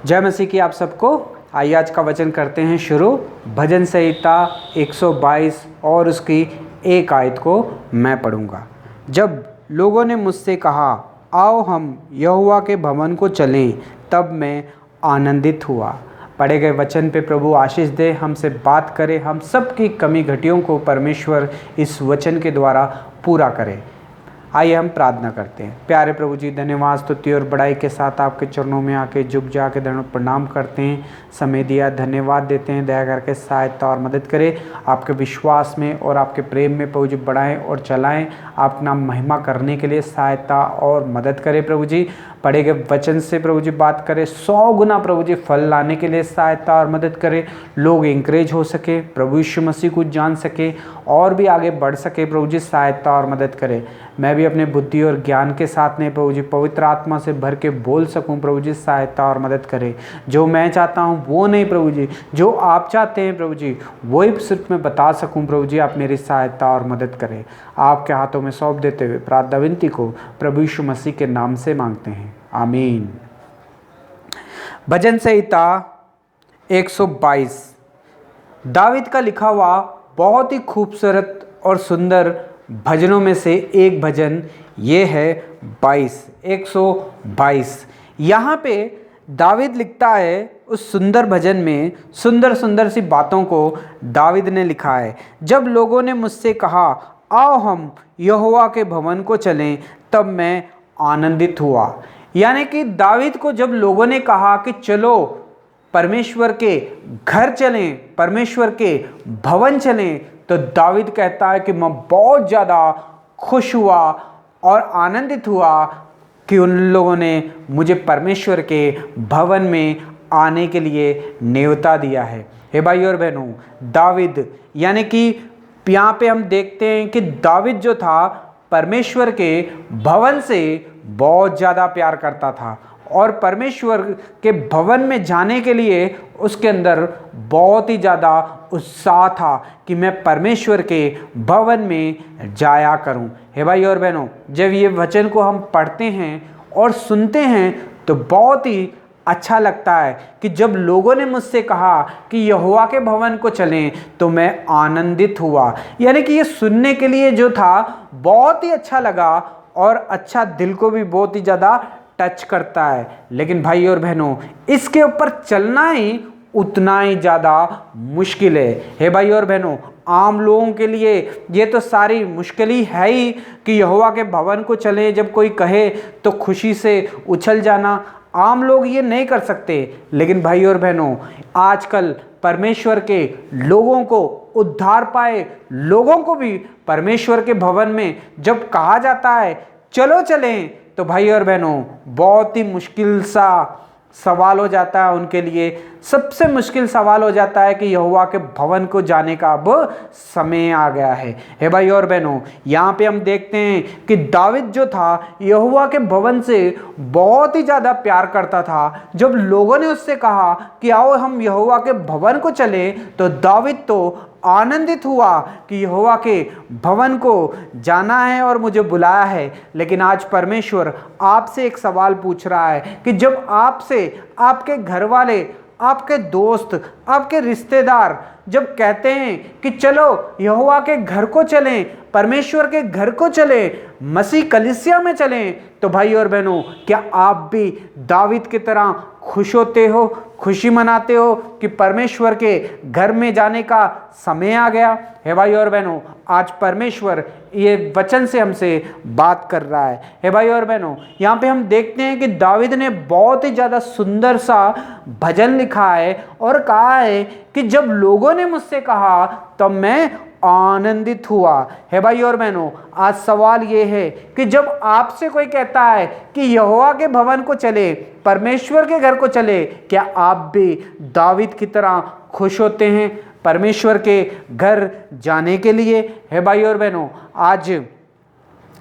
जय मसीह की आप सबको। आइए आज का वचन करते हैं शुरू। भजन संहिता 122 और उसकी एक आयत को मैं पढ़ूंगा। जब लोगों ने मुझसे कहा आओ हम यहोवा के भवन को चलें, तब मैं आनंदित हुआ। पढ़े गए वचन पे प्रभु आशीष दे, हमसे बात करे, हम सबकी कमी घटियों को परमेश्वर इस वचन के द्वारा पूरा करे। आइए हम प्रार्थना करते हैं। प्यारे प्रभु जी, धन्यवाद स्तुति और बड़ाई के साथ आपके चरणों में आके झुक जाके दंड प्रणाम करते हैं। समय दिया धन्यवाद देते हैं। दया करके सहायता और मदद करें। आपके विश्वास में और आपके प्रेम में प्रभु जी बढ़ाएं और चलाएं। आपका नाम महिमा करने के लिए सहायता और मदद करें प्रभु जी। पढ़े गए वचन से प्रभु जी बात करें, 100 गुना प्रभु जी फल लाने के लिए सहायता और मदद करें। लोग इंकरेज हो सके, प्रभु यीशु मसीह को जान सके और भी आगे बढ़ सके। प्रभु जी सहायता और मदद करें। मैं भी अपने बुद्धि और ज्ञान के साथ में प्रभु जी पवित्र आत्मा से भर के बोल सकूं। प्रभु जी सहायता और मदद करें। जो मैं चाहता हूं वो नहीं प्रभु जी, जो आप चाहते हैं प्रभु जी वही सिर्फ मैं बता सकूं। प्रभु जी आप मेरी सहायता और मदद करें। आपके हाथों में सौंप देते हुए प्रार्थना विनती को प्रभु यीशु मसीह के नाम से मांगते हैं, आमीन। भजन संहिता 122 दाविद का लिखा हुआ बहुत ही खूबसूरत और सुंदर भजनों में से एक भजन ये है 122। यहाँ पे दाविद लिखता है, उस सुंदर भजन में सुंदर सुंदर सी बातों को दाविद ने लिखा है। जब लोगों ने मुझसे कहा आओ हम यहोवा के भवन को चलें, तब मैं आनंदित हुआ। यानी कि दाविद को जब लोगों ने कहा कि चलो परमेश्वर के घर चलें, परमेश्वर के भवन चलें, तो दाविद कहता है कि मैं बहुत ज़्यादा खुश हुआ और आनंदित हुआ कि उन लोगों ने मुझे परमेश्वर के भवन में आने के लिए न्योता दिया है। हे भाई और बहनों, दाविद यानी कि यहाँ पे हम देखते हैं कि दाविद जो था परमेश्वर के भवन से बहुत ज़्यादा प्यार करता था और परमेश्वर के भवन में जाने के लिए उसके अंदर बहुत ही ज़्यादा उत्साह था कि मैं परमेश्वर के भवन में जाया करूं। हे भाई और बहनों, जब ये वचन को हम पढ़ते हैं और सुनते हैं तो बहुत ही अच्छा लगता है कि जब लोगों ने मुझसे कहा कि यहोवा के भवन को चलें, तो मैं आनंदित हुआ। यानी कि ये सुनने के लिए जो था बहुत ही अच्छा लगा और अच्छा दिल को भी बहुत ही ज़्यादा टच करता है। लेकिन भाई और बहनों, इसके ऊपर चलना ही उतना ही ज़्यादा मुश्किल है। हे भाई और बहनों, आम लोगों के लिए ये तो सारी मुश्किल ही है ही कि यहोवा के भवन को चले। जब कोई कहे तो खुशी से उछल जाना, आम लोग ये नहीं कर सकते। लेकिन भाई और बहनों, आजकल परमेश्वर के लोगों को उद्धार पाए लोगों को भी परमेश्वर के भवन में जब कहा जाता है चलो चलें, तो भाई और बहनों बहुत ही मुश्किल सा सवाल हो जाता है उनके लिए। सबसे मुश्किल सवाल हो जाता है कि यहोवा के भवन को जाने का अब समय आ गया है। हे भाई और बहनों, यहाँ पे हम देखते हैं कि दाविद जो था यहोवा के भवन से बहुत ही ज़्यादा प्यार करता था। जब लोगों ने उससे कहा कि आओ हम यहोवा के भवन को चलें, तो दाविद तो आनंदित हुआ कि यहोवा के भवन को जाना है और मुझे बुलाया है। लेकिन आज परमेश्वर आपसे एक सवाल पूछ रहा है कि जब आपसे आपके घर वाले, आपके दोस्त, आपके रिश्तेदार जब कहते हैं कि चलो यहोवा के घर को चलें, परमेश्वर के घर को चलें, मसीह कलीसिया में चलें, तो भाई और बहनों, क्या आप भी दाविद की तरह खुश होते हो, खुशी मनाते हो कि परमेश्वर के घर में जाने का समय आ गया? हे भाई और बहनों, आज परमेश्वर ये वचन से हमसे बात कर रहा है। हे भाई और बहनों, यहाँ पे हम देखते हैं कि दाविद ने बहुत ही ज़्यादा सुंदर सा भजन लिखा है और कहा है कि जब लोगों ने मुझसे कहा तब मैं आनंदित हुआ। है भाई और बहनों, आज सवाल ये है कि जब आपसे कोई कहता है कि यहोवा के भवन को चले, परमेश्वर के घर को चले, क्या आप भी दाविद की तरह खुश होते हैं परमेश्वर के घर जाने के लिए? है भाई और बहनों, आज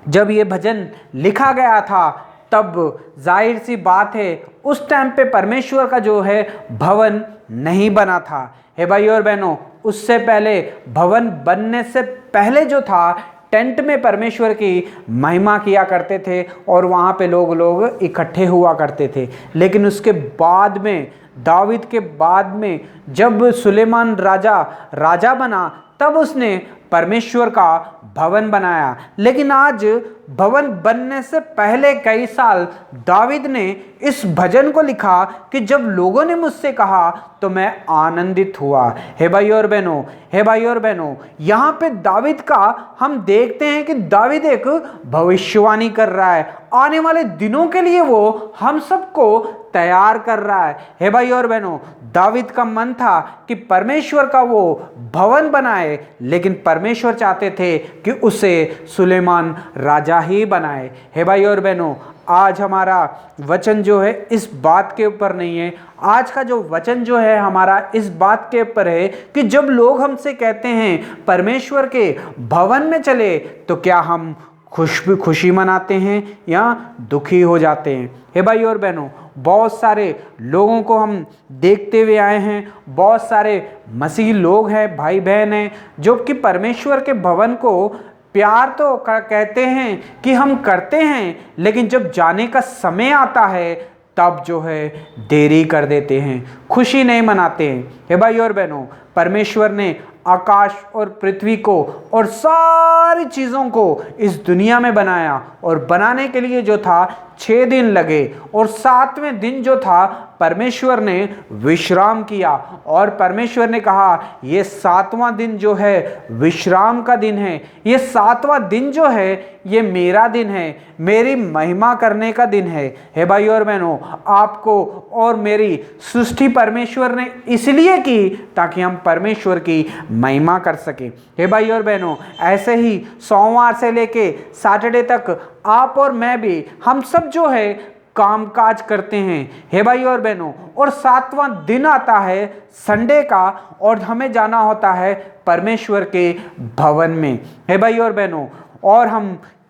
जब ये भजन लिखा गया था तब जाहिर सी बात है उस टाइम पे परमेश्वर का जो है भवन नहीं बना था। हे भाई और बहनों, उससे पहले भवन बनने से पहले जो था टेंट में परमेश्वर की महिमा किया करते थे और वहाँ पे लोग इकट्ठे हुआ करते थे। लेकिन उसके बाद में, दाऊद के बाद में, जब सुलेमान राजा बना, तब उसने परमेश्वर का भवन बनाया। लेकिन आज भवन बनने से पहले कई साल दाऊद ने इस भजन को लिखा कि जब लोगों ने मुझसे कहा तो मैं आनंदित हुआ। हे भाई और बहनों, यहाँ पे दाऊद का हम देखते हैं कि दाऊद एक भविष्यवाणी कर रहा है। आने वाले दिनों के लिए वो हम सबको तैयार कर रहा है। हे भाई और बहनों, दाऊद का मन था कि परमेश्वर का वो भवन बनाए, लेकिन परमेश्वर चाहते थे कि उसे सुलेमान राजा ही बनाए। हे भाई और बहनों, आज हमारा वचन जो है इस बात के ऊपर नहीं है। आज का जो वचन जो है हमारा इस बात के ऊपर है कि जब लोग हमसे कहते हैं परमेश्वर के भवन में चले, तो क्या हम खुशी मनाते हैं या दुखी हो जाते हैं। हे भाई और बहनों, बहुत सारे लोगों को हम देखते हुए आए हैं, बहुत सारे मसीही लोग हैं, भाई बहन हैं, जो कि परमेश्वर के भवन को प्यार तो कहते हैं कि हम करते हैं, लेकिन जब जाने का समय आता है तब जो है देरी कर देते हैं, खुशी नहीं मनाते हैं। हे भाई और बहनों, परमेश्वर ने आकाश और पृथ्वी को और सारी चीज़ों को इस दुनिया में बनाया, और बनाने के लिए जो था 6 दिन लगे, और 7वें दिन जो था परमेश्वर ने विश्राम किया। और परमेश्वर ने कहा ये 7वां दिन जो है विश्राम का दिन है, ये 7वां दिन जो है ये मेरा दिन है, मेरी महिमा करने का दिन है। हे भाई और बहनों, आपको और मेरी सृष्टि परमेश्वर ने इसलिए की ताकि हम परमेश्वर की महिमा कर सकें। हे भाई और बहनों, ऐसे ही सोमवार से लेके सैटरडे तक आप और मैं भी, हम सब जो है कामकाज करते हैं। हे भाई और बहनों, और 7वां दिन आता है संडे का, और हमें जाना होता है परमेश्वर के भवन में। हे भाई और बहनों, और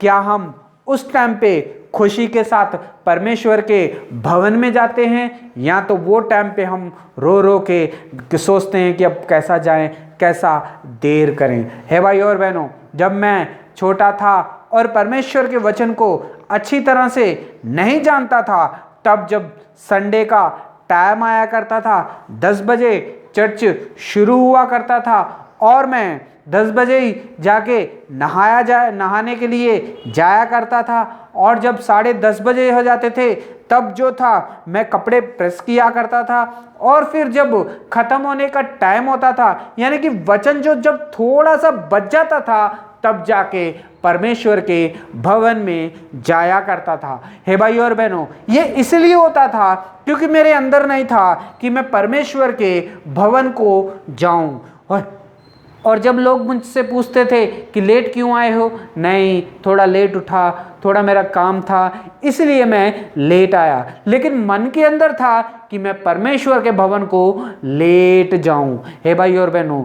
हम उस टाइम पे खुशी के साथ परमेश्वर के भवन में जाते हैं, या तो वो टाइम पे हम रो रो के सोचते हैं कि अब कैसा जाएं, कैसा देर करें। हे भाई और बहनों, जब मैं छोटा था और परमेश्वर के वचन को अच्छी तरह से नहीं जानता था, तब जब संडे का टाइम आया करता था, 10 बजे चर्च शुरू हुआ करता था, और मैं 10 बजे ही जाके नहाने के लिए जाया करता था, और जब 10:30 बजे हो जाते थे तब जो था मैं कपड़े प्रेस किया करता था, और फिर जब ख़त्म होने का टाइम होता था, यानी कि वचन जो जब थोड़ा सा बच जाता था, तब जाके परमेश्वर के भवन में जाया करता था। हे भाई और बहनों, ये इसलिए होता था क्योंकि मेरे अंदर नहीं था कि मैं परमेश्वर के भवन को जाऊं। और जब लोग मुझसे पूछते थे कि लेट क्यों आए हो, नहीं, थोड़ा लेट उठा, थोड़ा मेरा काम था, इसलिए मैं लेट आया। लेकिन मन के अंदर था कि मैं परमेश्वर के भवन को लेट जाऊं। हे भाई और बहनों,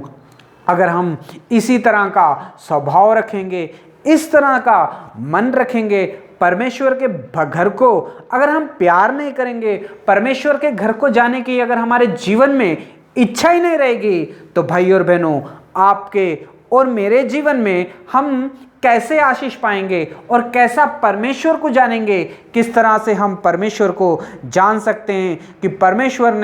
अगर हम इसी तरह का स्वभाव रखेंगे, इस तरह का मन रखेंगे, परमेश्वर के घर को अगर हम प्यार नहीं करेंगे, परमेश्वर के घर को जाने की अगर हमारे जीवन में इच्छा ही नहीं रहेगी, तो भाई और बहनों, आपके और मेरे जीवन में हम कैसे आशीष पाएंगे और कैसा परमेश्वर को जानेंगे। किस तरह से हम परमेश्वर को जान सकते हैं कि परमेश्वर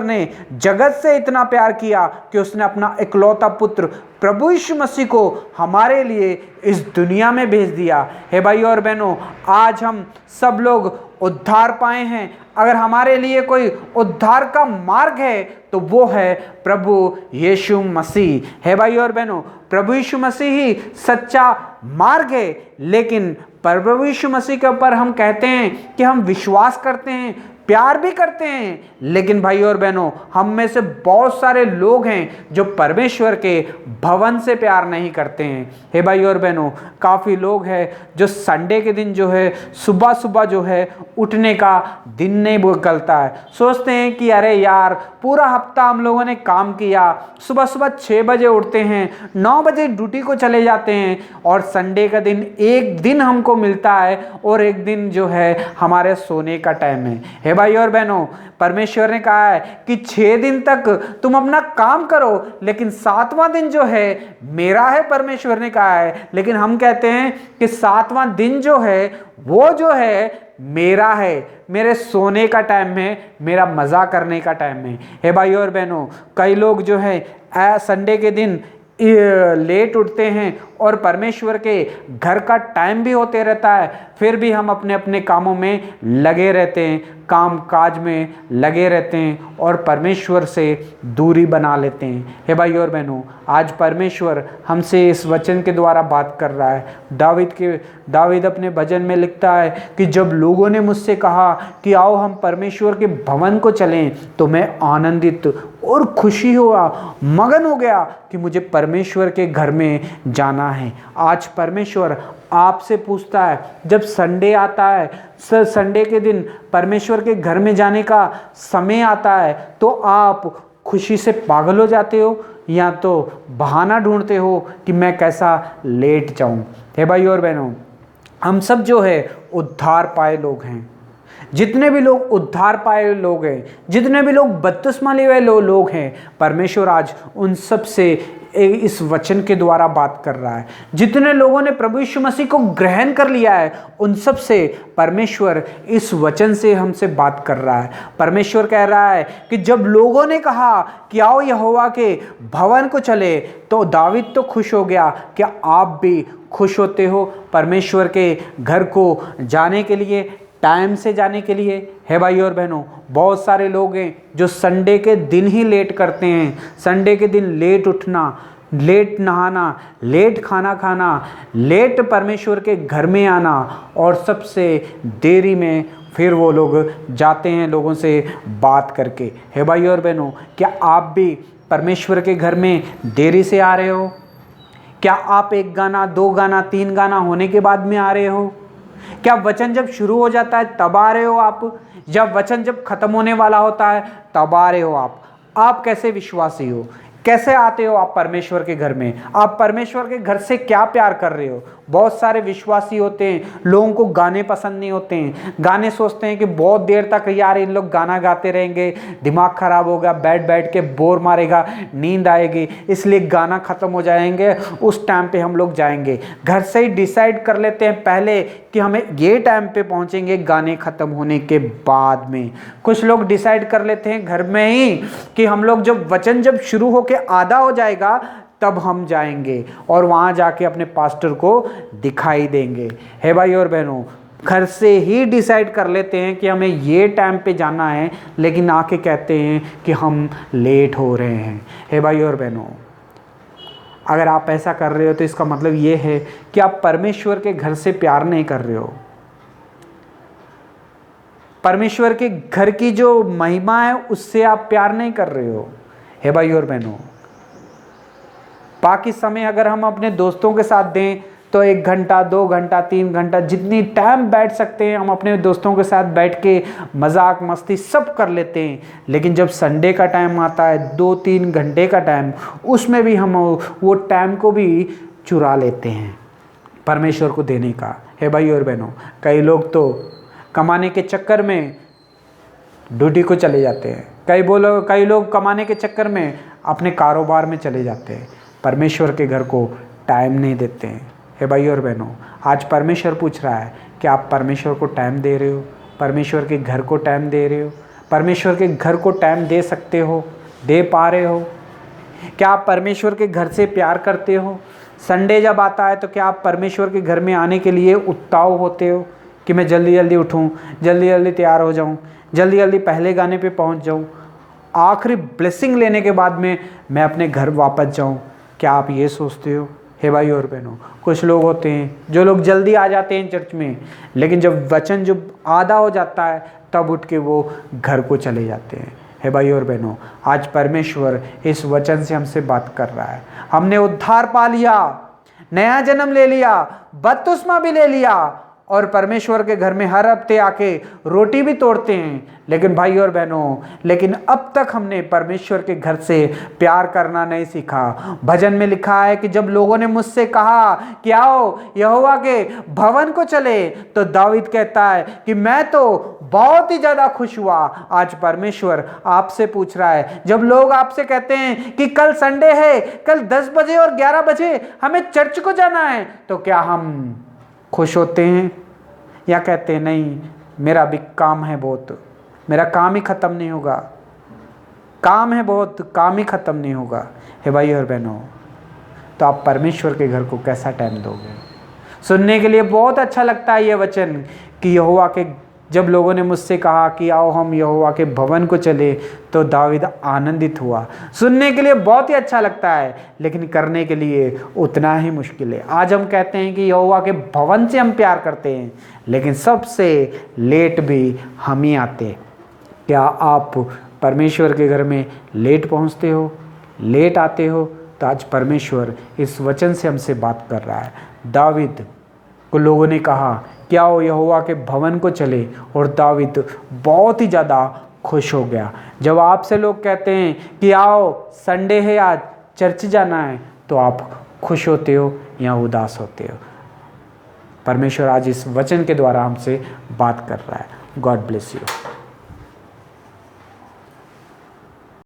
ने जगत से इतना प्यार किया कि उसने अपना इकलौता पुत्र प्रभु यीशु मसीह को हमारे लिए इस दुनिया में भेज दिया। हे भाई और बहनों, आज हम सब लोग उद्धार पाए हैं। अगर हमारे लिए कोई उद्धार का मार्ग है तो वो है प्रभु यीशु मसीह। हे भाई और बहनों, प्रभु यीशु मसीह ही सच्चा मार्ग है। लेकिन प्रभु यीशु मसीह के ऊपर हम कहते हैं कि हम विश्वास करते हैं, प्यार भी करते हैं, लेकिन भाई और बहनों, हम में से बहुत सारे लोग हैं जो परमेश्वर के भवन से प्यार नहीं करते हैं। हे भाई और बहनों, काफ़ी लोग हैं जो संडे के दिन जो है सुबह सुबह जो है उठने का दिन नहीं निकलता है। सोचते हैं कि अरे यार, पूरा हफ्ता हम लोगों ने काम किया, सुबह सुबह 6 बजे उठते हैं, 9 बजे ड्यूटी को चले जाते हैं, और संडे का दिन एक दिन हमको मिलता है, और एक दिन जो है हमारे सोने का टाइम है। भाई और बहनों, परमेश्वर ने कहा है कि 6 दिन तक तुम अपना काम करो, लेकिन 7वां दिन जो है मेरा है, परमेश्वर ने कहा है। लेकिन हम कहते हैं कि 7वां दिन जो है वो जो है मेरा है, मेरे सोने का टाइम है, मेरा मजा करने का टाइम है। हे भाई और बहनों, कई लोग जो है संडे के दिन लेट उठते हैं और परमेश्वर के घर का टाइम भी होते रहता है, फिर भी हम अपने अपने कामों में लगे रहते हैं, काम काज में लगे रहते हैं और परमेश्वर से दूरी बना लेते हैं। हे भाई और बहनों, आज परमेश्वर हमसे इस वचन के द्वारा बात कर रहा है। दावीद अपने भजन में लिखता है कि जब लोगों ने मुझसे कहा कि आओ हम परमेश्वर के भवन को चलें, तो मैं आनंदित और खुशी हुआ, मगन हो गया कि मुझे परमेश्वर के घर में जाना है। आज परमेश्वर आपसे पूछता है, जब संडे आता है, संडे के दिन परमेश्वर के घर में जाने का समय आता है, तो आप खुशी से पागल हो जाते हो या तो बहाना ढूंढते हो कि मैं कैसा लेट जाऊं। हे भाई और बहनों, हम सब जो है उद्धार पाए लोग हैं। जितने भी लोग उद्धार पाए लोग हैं, जितने भी लोग बपतिस्मा लिए हुए लोग हैं, परमेश्वर आज उन सब से इस वचन के द्वारा बात कर रहा है। जितने लोगों ने प्रभु यीशु मसीह को ग्रहण कर लिया है, उन सब से परमेश्वर इस वचन से हमसे बात कर रहा है। परमेश्वर कह रहा है कि जब लोगों ने कहा कि आओ यहोवा के भवन को चले, तो दावीद तो खुश हो गया। क्या आप भी खुश होते हो परमेश्वर के घर को जाने के लिए, टाइम से जाने के लिए? है भाई और बहनों, बहुत सारे लोग हैं जो संडे के दिन ही लेट करते हैं। संडे के दिन लेट उठना, लेट नहाना, लेट खाना खाना, लेट परमेश्वर के घर में आना, और सबसे देरी में फिर वो लोग जाते हैं लोगों से बात करके। है भाई और बहनों, क्या आप भी परमेश्वर के घर में देरी से आ रहे हो? क्या आप 1 गाना, 2 गाना, 3 गाना होने के बाद में आ रहे हो? क्या वचन जब शुरू हो जाता है तब आ रहे हो आप? जब वचन जब खत्म होने वाला होता है तब आ रहे हो आप? आप कैसे विश्वासी हो? कैसे आते हो आप परमेश्वर के घर में? आप परमेश्वर के घर से क्या प्यार कर रहे हो? बहुत सारे विश्वासी होते हैं, लोगों को गाने पसंद नहीं होते हैं। गाने सोचते हैं कि बहुत देर तक यार इन लोग गाना गाते रहेंगे, दिमाग खराब होगा, बैठ बैठ के बोर मारेगा, नींद आएगी, इसलिए गाना खत्म हो जाएंगे, उस टाइम पे हम लोग जाएंगे। घर से ही डिसाइड कर लेते हैं पहले कि हमें ये टाइम पे पहुंचेंगे, गाने खत्म होने के बाद में। कुछ लोग डिसाइड कर लेते हैं घर में ही कि हम लोग जब वचन जब शुरू होके आधा हो जाएगा तब हम जाएंगे और वहां जाके अपने पास्टर को दिखाई देंगे। है भाई और बहनों, घर से ही डिसाइड कर लेते हैं कि हमें ये टाइम पे जाना है, लेकिन आके कहते हैं कि हम लेट हो रहे हैं। है भाई और बहनों, अगर आप ऐसा कर रहे हो तो इसका मतलब ये है कि आप परमेश्वर के घर से प्यार नहीं कर रहे हो। परमेश्वर के घर की जो महिमा है उससे आप प्यार नहीं कर रहे हो। है भाई और बहनों, बाकी समय अगर हम अपने दोस्तों के साथ दें तो 1 घंटा, 2 घंटा, 3 घंटा, जितनी टाइम बैठ सकते हैं हम अपने दोस्तों के साथ बैठ के मजाक मस्ती सब कर लेते हैं। लेकिन जब संडे का टाइम आता है, 2-3 घंटे का टाइम, उसमें भी हम वो टाइम को भी चुरा लेते हैं परमेश्वर को देने का। है भाई और बहनों, कई लोग तो कमाने के चक्कर में ड्यूटी को चले जाते हैं। कई लोग कमाने के चक्कर में अपने कारोबार में चले जाते हैं, परमेश्वर के घर को टाइम नहीं देते हैं। हे भाई और बहनों, आज परमेश्वर पूछ रहा है कि आप परमेश्वर को टाइम दे रहे हो? परमेश्वर के घर को टाइम दे रहे हो? परमेश्वर के घर को टाइम दे सकते हो? दे पा रहे हो? क्या आप परमेश्वर के घर से प्यार करते हो? संडे जब आता है तो क्या आप परमेश्वर के घर में आने के लिए उत्ताव होते हो कि मैं जल्दी जल्दी उठूँ, जल्दी जल्दी तैयार हो जाऊँ, जल्दी जल्दी पहले गाने पे पहुँच जाऊँ, आखिरी ब्लेसिंग लेने के बाद में मैं अपने घर वापस जाऊँ? क्या आप ये सोचते हो? हे भाई और बहनों, कुछ लोग होते हैं जो लोग जल्दी आ जाते हैं चर्च में, लेकिन जब वचन जब आधा हो जाता है तब उठ के वो घर को चले जाते हैं। हे भाई और बहनों, आज परमेश्वर इस वचन से हमसे बात कर रहा है। हमने उद्धार पा लिया, नया जन्म ले लिया, बपतिस्मा भी ले लिया, और परमेश्वर के घर में हर हफ्ते आके रोटी भी तोड़ते हैं, लेकिन भाई और बहनों, लेकिन अब तक हमने परमेश्वर के घर से प्यार करना नहीं सीखा। भजन में लिखा है कि जब लोगों ने मुझसे कहा कि आओ यहोवा के भवन को चले, तो दाऊद कहता है कि मैं तो बहुत ही ज़्यादा खुश हुआ। आज परमेश्वर आपसे पूछ रहा है, जब लोग आपसे कहते हैं कि कल संडे है, कल 10 बजे और 11 बजे हमें चर्च को जाना है, तो क्या हम खुश होते हैं या कहते हैं नहीं, मेरा भी काम है बहुत, मेरा काम ही ख़त्म नहीं होगा, काम है बहुत, काम ही ख़त्म नहीं होगा। हे भाई और बहनों, तो आप परमेश्वर के घर को कैसा टाइम दोगे? सुनने के लिए बहुत अच्छा लगता है ये वचन कि यहोवा के, जब लोगों ने मुझसे कहा कि आओ हम यहोवा के भवन को चले, तो दाऊद आनंदित हुआ। सुनने के लिए बहुत ही अच्छा लगता है, लेकिन करने के लिए उतना ही मुश्किल है। आज हम कहते हैं कि यहोवा के भवन से हम प्यार करते हैं, लेकिन सबसे लेट भी हम ही आते। क्या आप परमेश्वर के घर में लेट पहुंचते हो, लेट आते हो? तो आज परमेश्वर इस वचन से हमसे बात कर रहा है। दाऊद को लोगों ने कहा कि आओ यहोवा के भवन को चले, और दाऊद बहुत ही ज़्यादा खुश हो गया। जब आपसे लोग कहते हैं कि आओ संडे है आज चर्च जाना है, तो आप खुश होते हो या उदास होते हो? परमेश्वर आज इस वचन के द्वारा हमसे बात कर रहा है। God bless you.